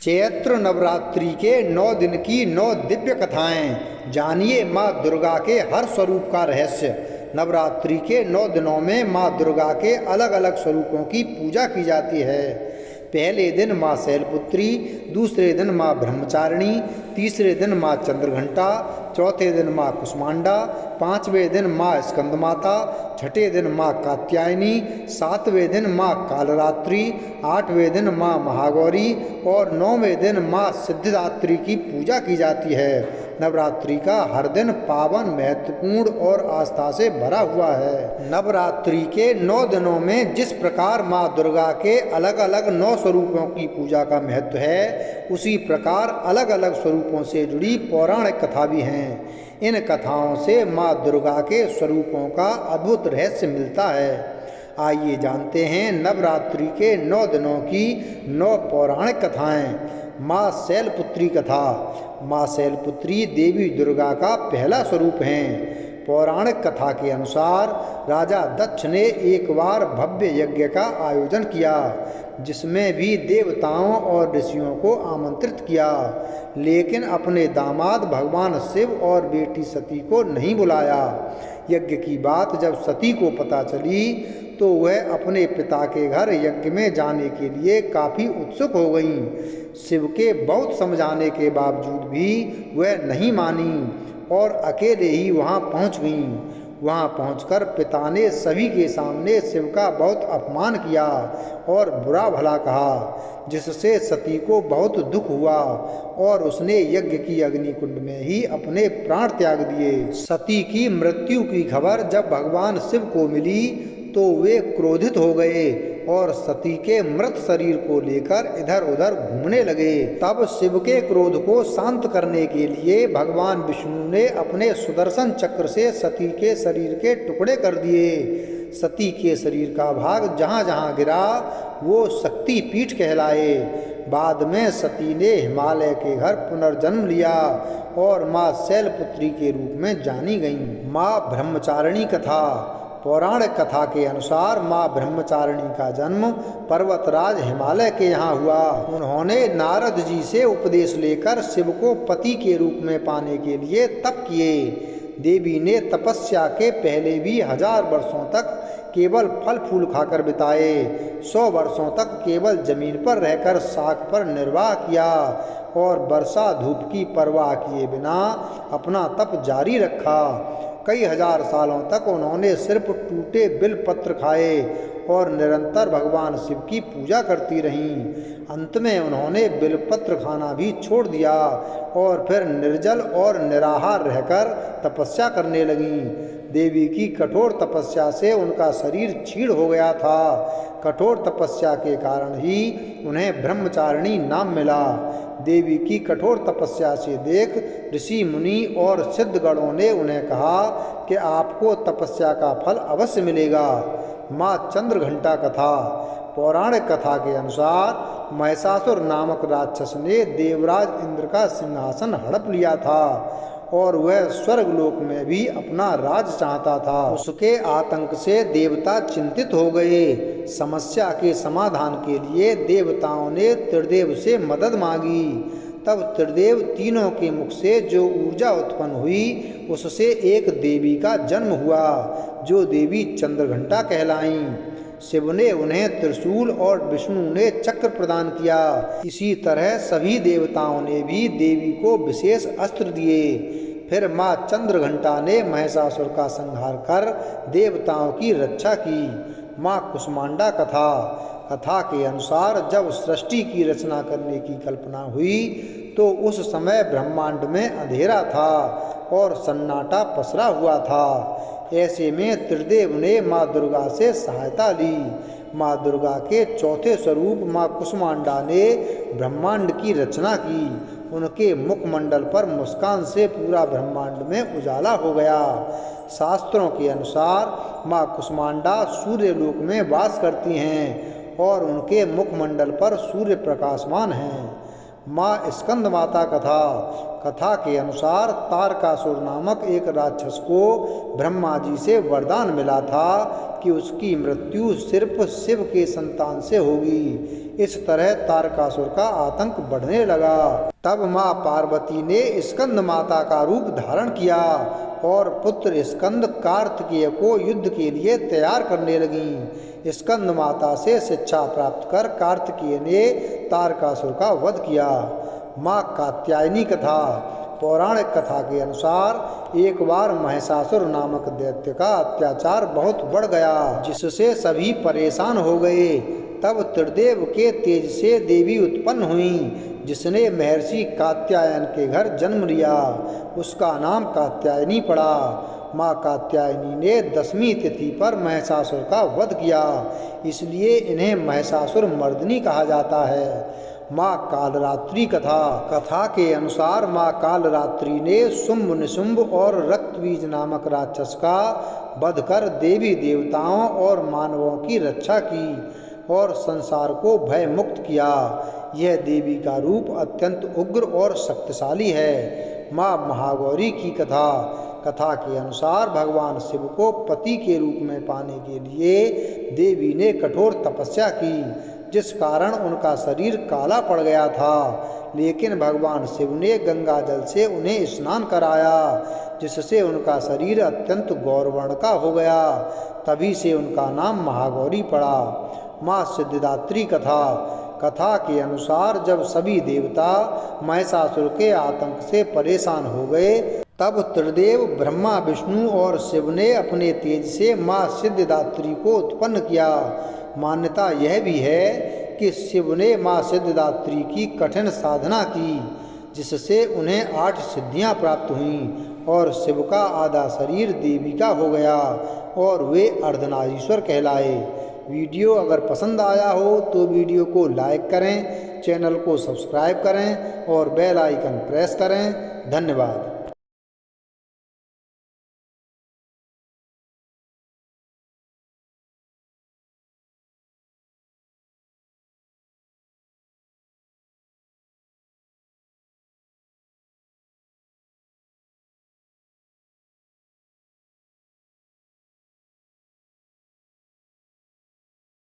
चैत्र नवरात्रि के 9 दिन की 9 दिव्य कथाएं। जानिए माँ दुर्गा के हर स्वरूप का रहस्य। नवरात्रि के 9 दिनों में माँ दुर्गा के अलग अलग स्वरूपों की पूजा की जाती है। पहले दिन माँ शैलपुत्री, दूसरे दिन माँ ब्रह्मचारिणी, तीसरे दिन माँ चंद्रघंटा, चौथे दिन माँ कुष्मांडा, पांचवें दिन माँ स्कंदमाता, छठे दिन माँ कात्यायनी, सातवें दिन माँ कालरात्रि, आठवें दिन माँ महागौरी और नौवें दिन माँ सिद्धिदात्री की पूजा की जाती है। नवरात्रि का हर दिन पावन, महत्वपूर्ण और आस्था से भरा हुआ है। नवरात्रि के 9 दिनों में जिस प्रकार माँ दुर्गा के अलग अलग 9 स्वरूपों की पूजा का महत्व है, उसी प्रकार अलग अलग स्वरूपों से जुड़ी पौराणिक कथा भी हैं। इन कथाओं से माँ दुर्गा के स्वरूपों का अद्भुत रहस्य मिलता है। आइए जानते हैं नवरात्रि के 9 दिनों की 9 पौराणिक कथाएं। माँ शैलपुत्री कथा। माँ शैलपुत्री देवी दुर्गा का पहला स्वरूप हैं। पौराणिक कथा के अनुसार राजा दक्ष ने एक बार भव्य यज्ञ का आयोजन किया, जिसमें भी देवताओं और ऋषियों को आमंत्रित किया, लेकिन अपने दामाद भगवान शिव और बेटी सती को नहीं बुलाया। यज्ञ की बात जब सती को पता चली तो वह अपने पिता के घर यज्ञ में जाने के लिए काफ़ी उत्सुक हो गईं। शिव के बहुत समझाने के बावजूद भी वह नहीं मानी और अकेले ही वहां पहुंच गईं। वहां पहुंचकर पिता ने सभी के सामने शिव का बहुत अपमान किया और बुरा भला कहा, जिससे सती को बहुत दुख हुआ और उसने यज्ञ की अग्नि कुंड में ही अपने प्राण त्याग दिए। सती की मृत्यु की खबर जब भगवान शिव को मिली तो वे क्रोधित हो गए और सती के मृत शरीर को लेकर इधर उधर घूमने लगे। तब शिव के क्रोध को शांत करने के लिए भगवान विष्णु ने अपने सुदर्शन चक्र से सती के शरीर के टुकड़े कर दिए। सती के शरीर का भाग जहाँ जहाँ गिरा वो शक्ति पीठ कहलाए। बाद में सती ने हिमालय के घर पुनर्जन्म लिया और माँ शैलपुत्री के रूप में जानी गईं। माँ ब्रह्मचारिणी कथा। पौराणिक कथा के अनुसार माँ ब्रह्मचारिणी का जन्म पर्वतराज हिमालय के यहाँ हुआ। उन्होंने नारद जी से उपदेश लेकर शिव को पति के रूप में पाने के लिए तप किए। देवी ने तपस्या के पहले भी 1000 वर्षों तक केवल फल फूल खाकर बिताए। 100 वर्षों तक केवल जमीन पर रहकर शाक पर निर्वाह किया और वर्षा धूप की परवाह किए बिना अपना तप जारी रखा। कई 1000 सालों तक उन्होंने सिर्फ टूटे बिल पत्र खाए और निरंतर भगवान शिव की पूजा करती रहीं। अंत में उन्होंने बिलपत्र खाना भी छोड़ दिया और फिर निर्जल और निराहार रहकर तपस्या करने लगीं। देवी की कठोर तपस्या से उनका शरीर क्षीण हो गया था। कठोर तपस्या के कारण ही उन्हें ब्रह्मचारिणी नाम मिला। देवी की कठोर तपस्या से देख ऋषि मुनि और सिद्धगणों ने उन्हें कहा कि आपको तपस्या का फल अवश्य मिलेगा। माँ चंद्रघंटा कथा। पौराणिक कथा के अनुसार महिषासुर नामक राक्षस ने देवराज इंद्र का सिंहासन हड़प लिया था और वह स्वर्गलोक में भी अपना राज चाहता था। उसके आतंक से देवता चिंतित हो गए। समस्या के समाधान के लिए देवताओं ने त्रिदेव से मदद मांगी। तब त्रिदेव तीनों के मुख से जो ऊर्जा उत्पन्न हुई उससे एक देवी का जन्म हुआ, जो देवी चंद्रघंटा कहलाईं। शिव ने उन्हें त्रिशूल और विष्णु ने चक्र प्रदान किया। इसी तरह सभी देवताओं ने भी देवी को विशेष अस्त्र दिए। फिर माँ चंद्रघंटा ने महिषासुर का संहार कर देवताओं की रक्षा की। माँ कुष्मांडा कथा। कथा के अनुसार जब सृष्टि की रचना करने की कल्पना हुई तो उस समय ब्रह्मांड में अंधेरा था और सन्नाटा पसरा हुआ था। ऐसे में त्रिदेव ने माँ दुर्गा से सहायता ली। माँ दुर्गा के चौथे स्वरूप माँ कुष्मांडा ने ब्रह्मांड की रचना की। उनके मुखमंडल पर मुस्कान से पूरा ब्रह्मांड में उजाला हो गया। शास्त्रों के अनुसार माँ कुष्मांडा सूर्यलोक में वास करती हैं और उनके मुखमंडल पर सूर्य प्रकाशमान हैं। माँ स्कंदमाता कथा। कथा के अनुसार तारकासुर नामक एक राक्षस को ब्रह्मा जी से वरदान मिला था कि उसकी मृत्यु सिर्फ शिव के संतान से होगी। इस तरह तारकासुर का आतंक बढ़ने लगा। तब माँ पार्वती ने स्कंद माता का रूप धारण किया और पुत्र स्कंद कार्तिकेय को युद्ध के लिए तैयार करने लगी। स्कंद माता से शिक्षा प्राप्त कर कार्तिकेय ने तारकासुर का वध किया। माँ कात्यायनी कथा। पौराणिक कथा के अनुसार एक बार महिषासुर नामक दैत्य का अत्याचार बहुत बढ़ गया, जिससे सभी परेशान हो गए। तब त्रिदेव के तेज से देवी उत्पन्न हुई, जिसने महर्षि कात्यायन के घर जन्म लिया। उसका नाम कात्यायनी पड़ा। माँ कात्यायनी ने 10वीं तिथि पर महिषासुर का वध किया, इसलिए इन्हें महिषासुर मर्दिनी कहा जाता है। माँ कालरात्रि कथा। कथा के अनुसार माँ कालरात्रि ने शुंभ निशुंभ और रक्तबीज नामक राक्षस का वध कर देवी देवताओं और मानवों की रक्षा की और संसार को भय मुक्त किया। यह देवी का रूप अत्यंत उग्र और शक्तिशाली है। माँ महागौरी की कथा। कथा के अनुसार भगवान शिव को पति के रूप में पाने के लिए देवी ने कठोर तपस्या की, जिस कारण उनका शरीर काला पड़ गया था। लेकिन भगवान शिव ने गंगा जल से उन्हें स्नान कराया, जिससे उनका शरीर अत्यंत गौरवर्ण का हो गया। तभी से उनका नाम महागौरी पड़ा। माँ सिद्धिदात्री कथा। कथा के अनुसार जब सभी देवता महिषासुर के आतंक से परेशान हो गए, तब त्रिदेव ब्रह्मा विष्णु और शिव ने अपने तेज से माँ सिद्धिदात्री को उत्पन्न किया। मान्यता यह भी है कि शिव ने माँ सिद्धिदात्री की कठिन साधना की, जिससे उन्हें 8 सिद्धियां प्राप्त हुईं और शिव का आधा शरीर देवी का हो गया और वे अर्धनारीश्वर कहलाए। वीडियो अगर पसंद आया हो तो वीडियो को लाइक करें, चैनल को सब्सक्राइब करें और बेल आइकन प्रेस करें। धन्यवाद।